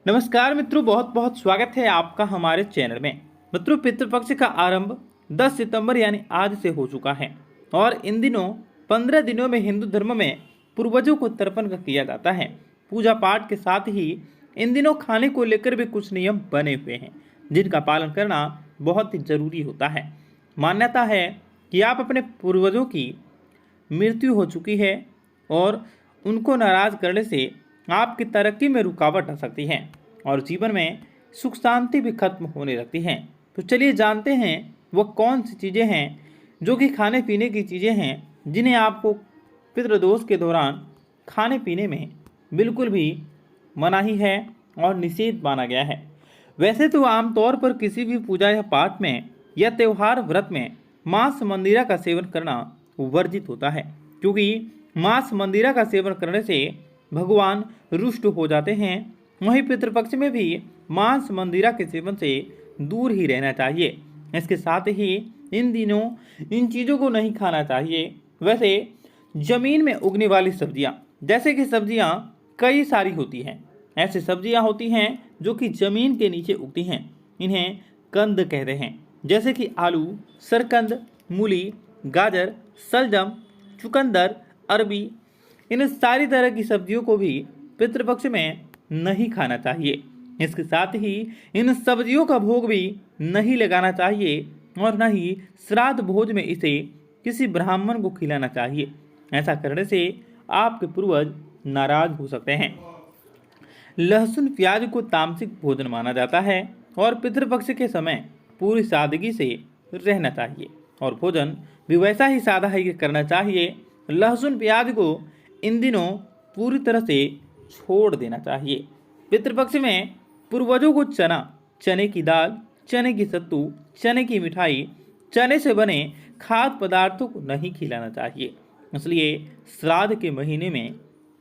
नमस्कार मित्रों, बहुत बहुत स्वागत है आपका हमारे चैनल में। मित्रों, पितृपक्ष का आरंभ 10 सितंबर यानी आज से हो चुका है और इन दिनों 15 दिनों में हिंदू धर्म में पूर्वजों को तर्पण किया जाता है। पूजा पाठ के साथ ही इन दिनों खाने को लेकर भी कुछ नियम बने हुए हैं जिनका पालन करना बहुत ही जरूरी होता है। मान्यता है कि आप अपने पूर्वजों की मृत्यु हो चुकी है और उनको नाराज करने से आपकी तरक्की में रुकावट आ सकती है और जीवन में सुख शांति भी खत्म होने लगती है। तो चलिए जानते हैं वो कौन सी चीज़ें हैं जो कि खाने पीने की चीज़ें हैं जिन्हें आपको पितृदोष के दौरान खाने पीने में बिल्कुल भी मनाही है और निषेध माना गया है। वैसे तो आमतौर पर किसी भी पूजा या पाठ में या त्यौहार व्रत में मांस मंदिरा का सेवन करना वर्जित होता है, क्योंकि मांस मंदिरा का सेवन करने से भगवान रुष्ट हो जाते हैं। वहीं पितृपक्ष में भी मांस मंदिरा के सेवन से दूर ही रहना चाहिए। इसके साथ ही इन दिनों इन चीज़ों को नहीं खाना चाहिए। वैसे जमीन में उगने वाली सब्जियां, जैसे कि सब्जियां कई सारी होती हैं। ऐसी सब्जियां होती हैं जो कि जमीन के नीचे उगती हैं, इन्हें कंद कहते हैं। जैसे कि आलू, सरकंद, मूली, गाजर, शलजम, चुकंदर, अरबी, इन सारी तरह की सब्जियों को भी पितृपक्ष में नहीं खाना चाहिए। इसके साथ ही इन सब्जियों का भोग भी नहीं लगाना चाहिए और न ही श्राद्ध भोज में इसे किसी ब्राह्मण को खिलाना चाहिए। ऐसा करने से आपके पूर्वज नाराज हो सकते हैं। लहसुन प्याज को तामसिक भोजन माना जाता है और पितृपक्ष के समय पूरी सादगी से रहना चाहिए और भोजन भी वैसा ही सादा ही करना चाहिए। लहसुन प्याज को इन दिनों पूरी तरह से छोड़ देना चाहिए। पितृपक्ष में पूर्वजों को चना, चने की दाल, चने की सत्तू, चने की मिठाई, चने से बने खाद्य पदार्थों को नहीं खिलाना चाहिए। इसलिए श्राद्ध के महीने में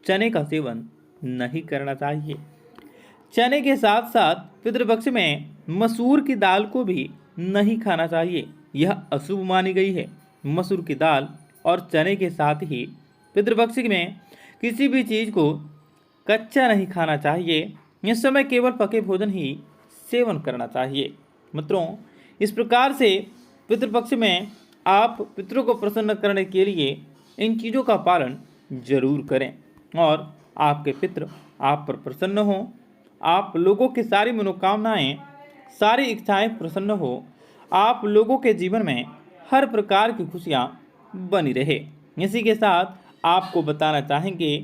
चने का सेवन नहीं करना चाहिए। चने के साथ साथ पितृपक्ष में मसूर की दाल को भी नहीं खाना चाहिए, यह अशुभ मानी गई है। मसूर की दाल और चने के साथ ही पितृपक्ष में किसी भी चीज़ को कच्चा नहीं खाना चाहिए। इस समय केवल पके भोजन ही सेवन करना चाहिए। मित्रों, इस प्रकार से पितृपक्ष में आप पितरों को प्रसन्न करने के लिए इन चीज़ों का पालन जरूर करें और आपके पितृ आप पर प्रसन्न हों, आप लोगों की सारी मनोकामनाएं, सारी इच्छाएं प्रसन्न हो, आप लोगों के जीवन में हर प्रकार की खुशियां बनी रहे। इसी के साथ आपको बताना चाहेंगे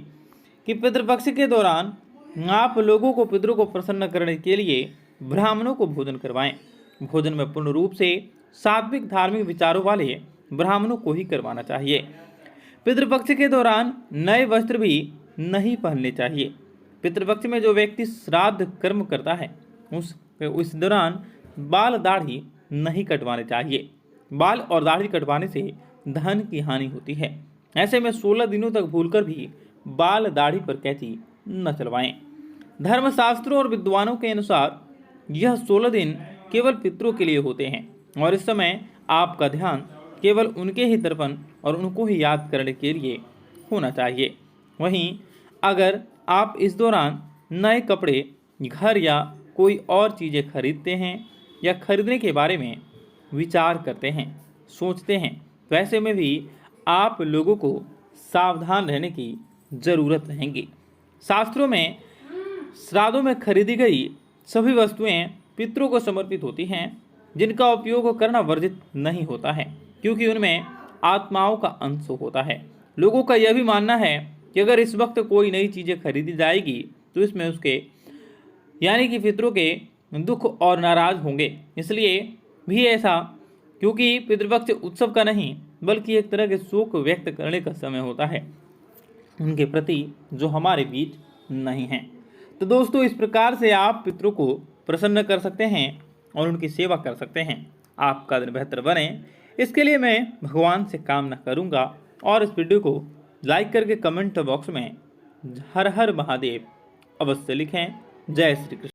कि पितृपक्ष के दौरान आप लोगों को पितरों को प्रसन्न करने के लिए ब्राह्मणों को भोजन करवाएं। भोजन में पूर्ण रूप से सात्विक धार्मिक विचारों वाले ब्राह्मणों को ही करवाना चाहिए। पितृपक्ष के दौरान नए वस्त्र भी नहीं पहनने चाहिए। पितृपक्ष में जो व्यक्ति श्राद्ध कर्म करता है उस दौरान बाल दाढ़ी नहीं कटवाने चाहिए। बाल और दाढ़ी कटवाने से धन की हानि होती है। ऐसे में 16 दिनों तक भूलकर भी बाल दाढ़ी पर कैंची न चलवाएं। धर्मशास्त्रों और विद्वानों के अनुसार यह 16 दिन केवल पितरों के लिए होते हैं और इस समय आपका ध्यान केवल उनके ही तर्पण और उनको ही याद करने के लिए होना चाहिए। वहीं अगर आप इस दौरान नए कपड़े, घर या कोई और चीज़ें खरीदते हैं या खरीदने के बारे में विचार करते हैं, सोचते हैं, तो ऐसे में भी आप लोगों को सावधान रहने की ज़रूरत रहेगी। शास्त्रों में श्राद्धों में खरीदी गई सभी वस्तुएं पितरों को समर्पित होती हैं, जिनका उपयोग करना वर्जित नहीं होता है, क्योंकि उनमें आत्माओं का अंश होता है। लोगों का यह भी मानना है कि अगर इस वक्त कोई नई चीज़ें खरीदी जाएगी तो इसमें उसके यानी कि पितरों के दुख और नाराज होंगे। इसलिए भी ऐसा, क्योंकि पितृपक्ष उत्सव का नहीं बल्कि एक तरह के शोक व्यक्त करने का समय होता है उनके प्रति जो हमारे बीच नहीं हैं। तो दोस्तों, इस प्रकार से आप पितरों को प्रसन्न कर सकते हैं और उनकी सेवा कर सकते हैं। आपका दिन बेहतर बने, इसके लिए मैं भगवान से कामना करूंगा और इस वीडियो को लाइक करके कमेंट बॉक्स में हर हर महादेव अवश्य लिखें। जय श्री कृष्ण।